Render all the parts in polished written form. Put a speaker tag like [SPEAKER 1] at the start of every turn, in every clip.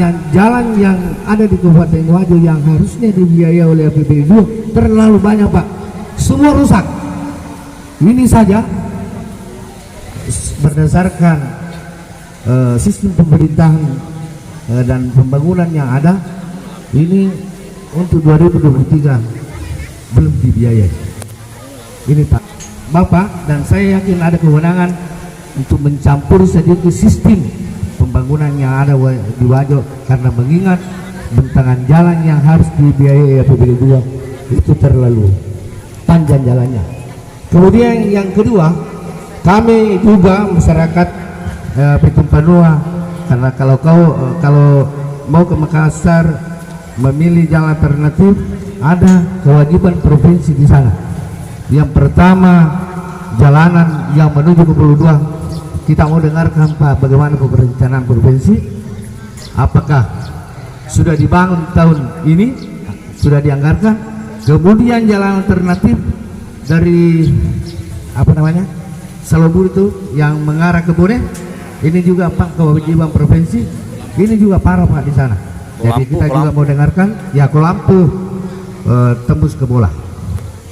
[SPEAKER 1] Karena jalan yang ada di Kabupaten Wajo yang harusnya dibiayai oleh APBD 2 terlalu banyak Pak, semua rusak. Ini saja berdasarkan sistem pemerintahan dan pembangunan yang ada, ini untuk 2023 belum dibiayai. Ini Pak, Bapak dan saya yakin ada kewenangan untuk mencampur sedikit sistem pembangunan yang ada di Wajo, karena mengingat bentangan jalan yang harus dibiayai APBD 2 itu terlalu panjang jalannya. Kemudian yang kedua, kami juga masyarakat Petun Panua, karena kalau mau ke Makassar memilih jalan alternatif, ada kewajiban provinsi di sana. Yang pertama, jalanan yang menuju ke Pulau Dua. Kita mau dengarkan Pak, bagaimana perencanaan provinsi? Apakah sudah dibangun tahun ini? Sudah dianggarkan? Kemudian jalan alternatif dari Salobur itu yang mengarah ke Bone, ini juga Pak kewajiban provinsi. Ini juga parah Pak di sana. Jadi kita juga mau dengarkan ya, Kolampu tembus ke Bola.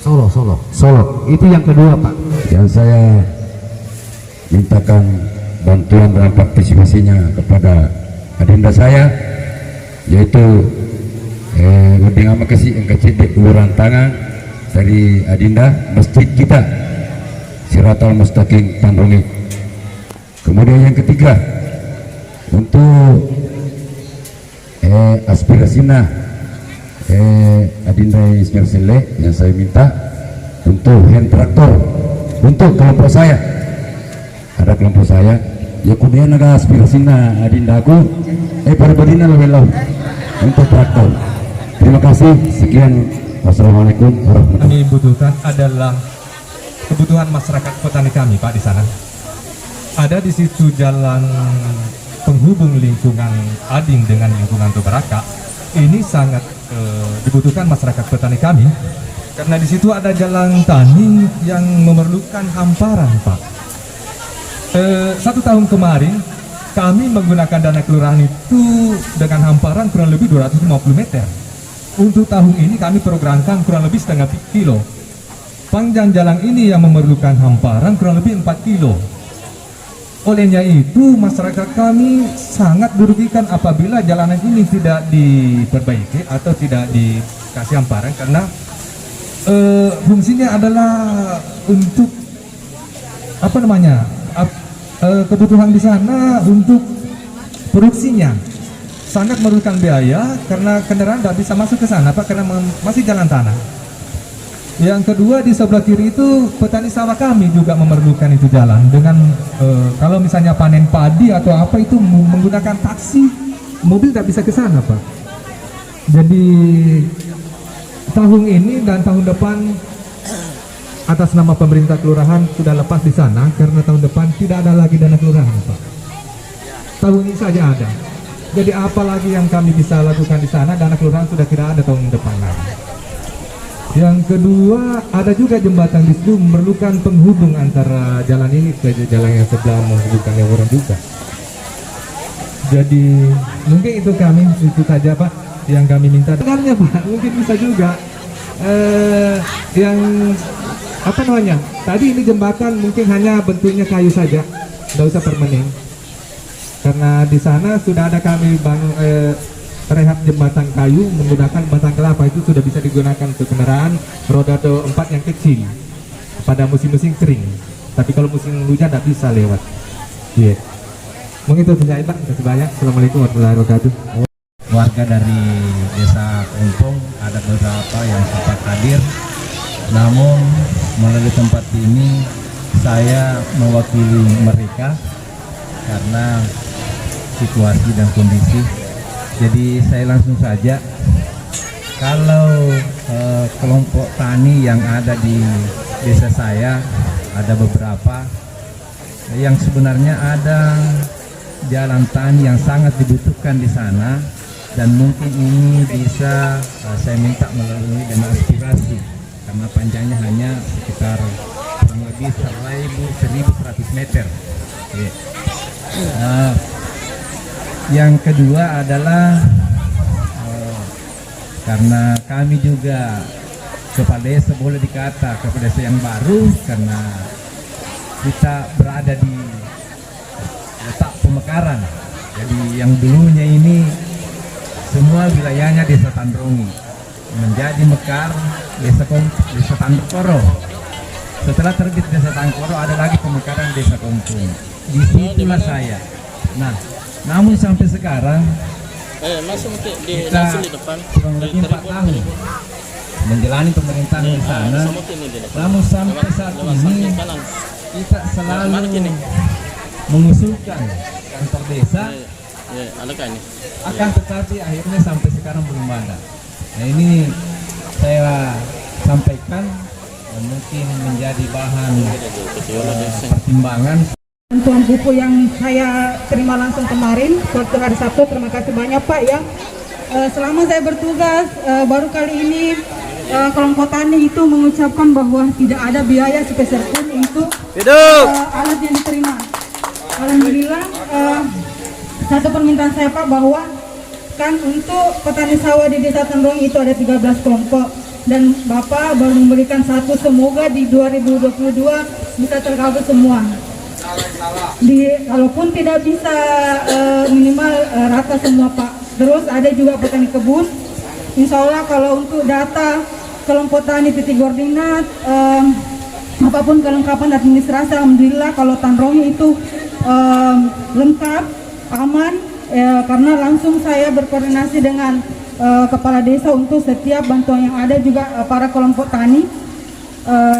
[SPEAKER 1] Solo. Itu yang kedua Pak.
[SPEAKER 2] Yang saya mintakan bantuan dan partisipasinya kepada adinda saya, yaitu lebih lama kasih yang kecil di uluran tangan dari adinda masjid kita Siratal Mustaqim Tandrongi. Kemudian yang ketiga, untuk aspirasinya adinda Ismail Sele, yang saya minta untuk hand traktor untuk kelompok saya. Ada kelompok saya ya, kemudian ada aspirasinya adindaku pada lebih untuk traktor. Terima kasih, sekian, wassalamualaikum warahmatullahi wabarakatuh.
[SPEAKER 3] Kami butuhkan adalah kebutuhan masyarakat petani kami Pak di sana. Ada di situ jalan penghubung lingkungan Ading dengan lingkungan Tobaraka. Ini sangat dibutuhkan masyarakat petani kami, karena di situ ada jalan tani yang memerlukan hamparan Pak. 1 tahun kemarin kami menggunakan dana kelurahan itu dengan hamparan kurang lebih 250 meter. Untuk tahun ini kami programkan kurang lebih setengah kilo. Panjang jalan ini yang memerlukan hamparan kurang lebih 4 kilo. Olehnya itu masyarakat kami sangat dirugikan apabila jalanan ini tidak diperbaiki atau tidak dikasih hamparan, karena fungsinya adalah untuk kebutuhan di sana untuk produksinya. Sangat memerlukan biaya karena kendaraan tidak bisa masuk ke sana Pak, karena masih jalan tanah. Yang kedua, di sebelah kiri itu petani sawah kami juga memerlukan itu jalan dengan kalau misalnya panen padi atau apa itu menggunakan taksi, mobil tidak bisa ke sana Pak. Jadi tahun ini dan tahun depan atas nama pemerintah kelurahan sudah lepas di sana, karena tahun depan tidak ada lagi dana kelurahan Pak. Tahun ini saja ada. Jadi apalagi yang kami bisa lakukan di sana, dana kelurahan sudah tidak ada tahun depan lagi. Yang kedua, ada juga jembatan di situ memerlukan penghubung antara jalan ini ke jalan yang sebelah menghubungkan yang orang juga. Jadi mungkin itu saja Pak yang kami minta. Sebenarnya Pak, mungkin bisa juga yang tadi ini jembatan mungkin hanya bentuknya kayu saja, tidak usah permanen, karena di sana sudah ada kami rehab jembatan kayu menggunakan batang kelapa, itu sudah bisa digunakan untuk kendaraan roda 4 yang kecil pada musim-musim kering, tapi kalau musim hujan tidak bisa lewat. Iya. Mungkin itu saja Pak, terima kasih banyak. Assalamualaikum warahmatullahi wabarakatuh.
[SPEAKER 4] Warga dari Desa Kumpung ada beberapa yang sempat hadir, namun melalui tempat ini saya mewakili mereka karena situasi dan kondisi. Jadi saya langsung saja, kalau kelompok tani yang ada di desa saya ada beberapa yang sebenarnya ada jalan tani yang sangat dibutuhkan di sana, dan mungkin ini bisa saya minta melalui dana aspirasi karena panjangnya hanya sekitar kurang lebih 1.100 meter. Yang kedua adalah karena kami juga kepala desa, boleh dikata kepala desa yang baru, karena kita berada di letak pemekaran. Jadi yang dulunya ini semua wilayahnya desa Tandrongi menjadi mekar desa Tandokoro. Setelah terbit desa Tandokoro ada lagi pemekaran desa Kompung. Disitulah saya. Nah, namun sampai sekarang kita kurang lebih 4 tahun menjalani pemerintahan di sana. Namun sampai saat ini kita selalu mengusulkan kantor desa, akan tetapi akhirnya sampai sekarang belum ada. Nah, ini saya sampaikan mungkin menjadi bahan pertimbangan.
[SPEAKER 5] Bantuan buku yang saya terima langsung kemarin waktu hari Sabtu, terima kasih banyak Pak ya. Selama saya bertugas baru kali ini kelompok tani itu mengucapkan bahwa tidak ada biaya sepeser pun untuk alat yang diterima. Alhamdulillah, satu permintaan saya Pak, bahwa kan untuk petani sawah di Desa Tandrongi itu ada 13 kelompok dan Bapak baru memberikan satu, semoga di 2022 bisa terkabul semua. Kalaupun tidak bisa minimal rata semua Pak. Terus ada juga petani kebun. Insya Allah kalau untuk data kelompok tani titik koordinat, apapun kelengkapan administrasi, alhamdulillah kalau Tandrongi itu lengkap, aman, karena langsung saya berkoordinasi dengan kepala desa untuk setiap bantuan yang ada, juga para kelompok tani.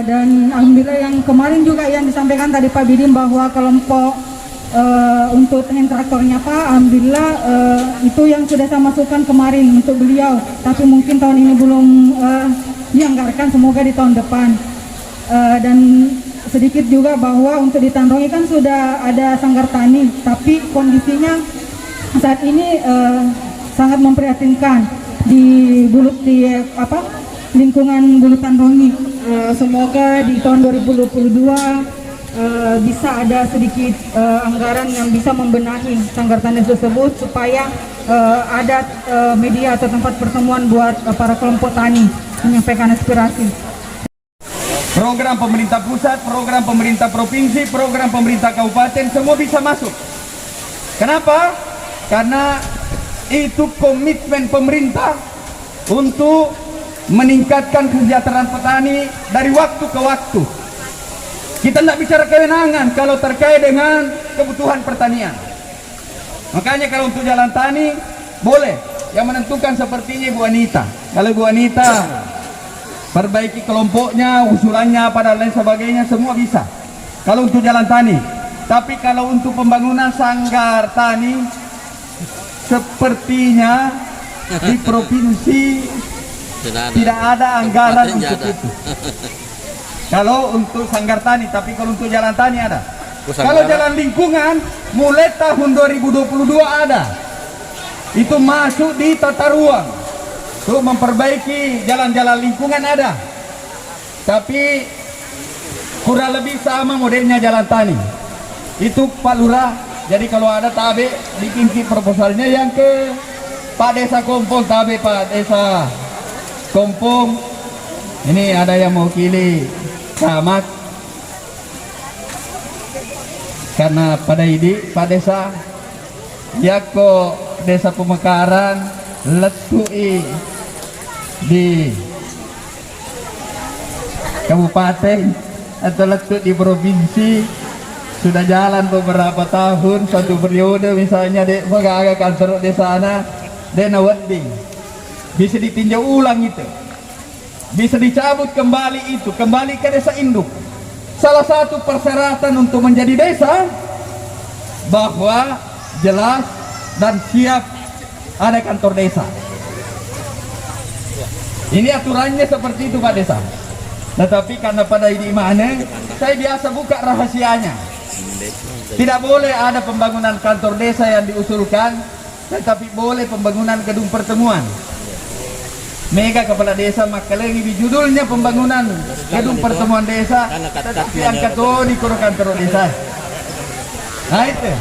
[SPEAKER 5] Dan alhamdulillah yang kemarin juga yang disampaikan tadi Pak Bidim bahwa kelompok untuk hand traktornya Pak, alhamdulillah itu yang sudah saya masukkan kemarin untuk beliau, tapi mungkin tahun ini belum dianggarkan, semoga di tahun depan. Dan sedikit juga bahwa untuk di Tandrongi kan sudah ada sanggar tani, tapi kondisinya saat ini sangat memprihatinkan di lingkungan Bulu Tandrongi. Semoga di tahun 2022 bisa ada sedikit anggaran yang bisa membenahi sanggar tani tersebut, supaya ada media atau tempat pertemuan buat para kelompok tani menyampaikan aspirasi.
[SPEAKER 6] Program pemerintah pusat, program pemerintah provinsi, program pemerintah kabupaten, semua bisa masuk. Kenapa? Karena itu komitmen pemerintah untuk meningkatkan kesejahteraan petani dari waktu ke waktu. Kita tidak bicara kewenangan kalau terkait dengan kebutuhan pertanian. Makanya kalau untuk jalan tani boleh, yang menentukan sepertinya Bu Anita. Kalau Bu Anita perbaiki kelompoknya, usulannya pada lain sebagainya, semua bisa kalau untuk jalan tani. Tapi kalau untuk pembangunan sanggar tani, sepertinya di provinsi tidak ada anggaran untuk itu. Kalau untuk sanggar tani, tapi kalau untuk jalan tani ada. Kalau jalan lingkungan mulai tahun 2022 ada. Itu masuk di tata ruang untuk memperbaiki jalan-jalan lingkungan ada. Tapi kurang lebih sama modelnya jalan tani. Itu Pak Lurah. Jadi kalau ada tabe bikin proposalnya yang ke Pak Desa Kompong, tabe Pak Desa Kompong. Ini ada yang mau pilih camat, karena pada ini Pak Desa Yako Desa Pemekaran letui di kabupaten atau letut di provinsi sudah jalan beberapa tahun, satu periode misalnya di pegawai kantor di sana dena wedding bisa ditinjau ulang itu, bisa dicabut kembali itu, kembali ke desa induk. Salah satu persyaratan untuk menjadi desa bahwa jelas dan siap ada kantor desa. Ini aturannya seperti itu Pak Desa. Tetapi karena pada ini mana saya biasa buka rahasianya, tidak boleh ada pembangunan kantor desa yang diusulkan, tetapi boleh pembangunan gedung pertemuan. Mega kepala desa Makelengi di judulnya pembangunan gedung pertemuan desa, tetapi angkat di kantor desa. Nah itu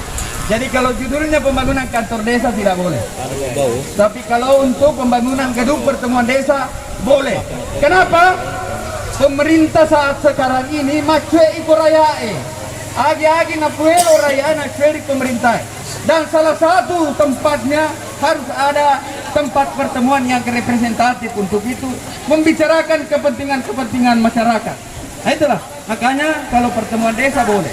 [SPEAKER 6] Jadi kalau judulnya pembangunan kantor desa tidak boleh. Tapi kalau untuk pembangunan gedung pertemuan desa boleh. Kenapa? Pemerintah saat sekarang ini macue iko rayae. Agi-agi na puelo raya na di pemerintah. Dan salah satu tempatnya harus ada tempat pertemuan yang representatif untuk itu membicarakan kepentingan-kepentingan masyarakat. Nah itulah, makanya kalau pertemuan desa boleh.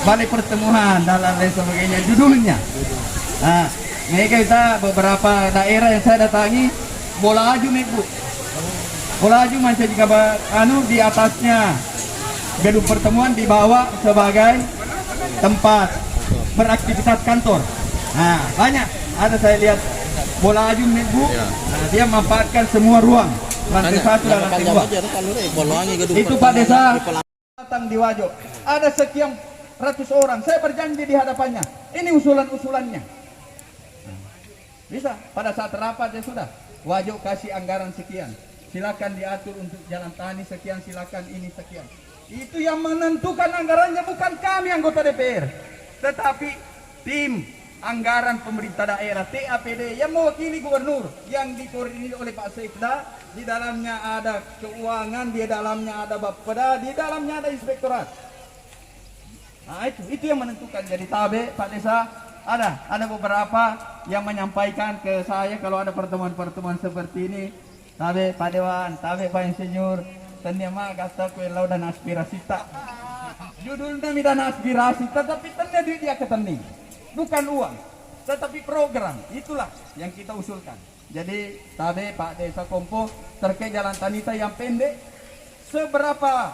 [SPEAKER 6] Balai pertemuan dalam lain sebagainya judulnya. Nah, ini kita beberapa daerah yang saya datangi bola aju nih Bu. Bola aju masih jika di atasnya gedung pertemuan dibawa sebagai tempat beraktivitas kantor. Nah, banyak ada saya lihat bola aju nih Bu. Nah, dia memanfaatkan semua ruang lantai 1 dan lantai 2. Itu Pak Desa datang di Wajo. Ada sekian ratus orang, saya berjanji di hadapannya. Ini usulan-usulannya. Bisa pada saat rapat ya sudah. Wajo kasih anggaran sekian. Silakan diatur untuk jalan tani sekian, silakan ini sekian. Itu yang menentukan anggarannya bukan kami anggota DPR, tetapi tim anggaran pemerintah daerah TAPD yang mewakili gubernur yang dikoordinir oleh Pak Sekda. Di dalamnya ada keuangan, di dalamnya ada Bapeda, di dalamnya ada inspektorat. Nah itu yang menentukan. Jadi tabe Pak Desa ada beberapa yang menyampaikan ke saya kalau ada pertemuan-pertemuan seperti ini. Tabe Pak Dewan, tabe Pak Insinyur, tanya mah kata kue lau dan aspirasi tak. Judulnya dan aspirasi, tetapi tanya duit dia ketening, bukan uang, tetapi program. Itulah yang kita usulkan. Jadi tabe Pak Desa Kompo terkait jalan Tanita yang pendek, seberapa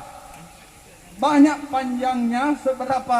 [SPEAKER 6] banyak panjangnya, seberapa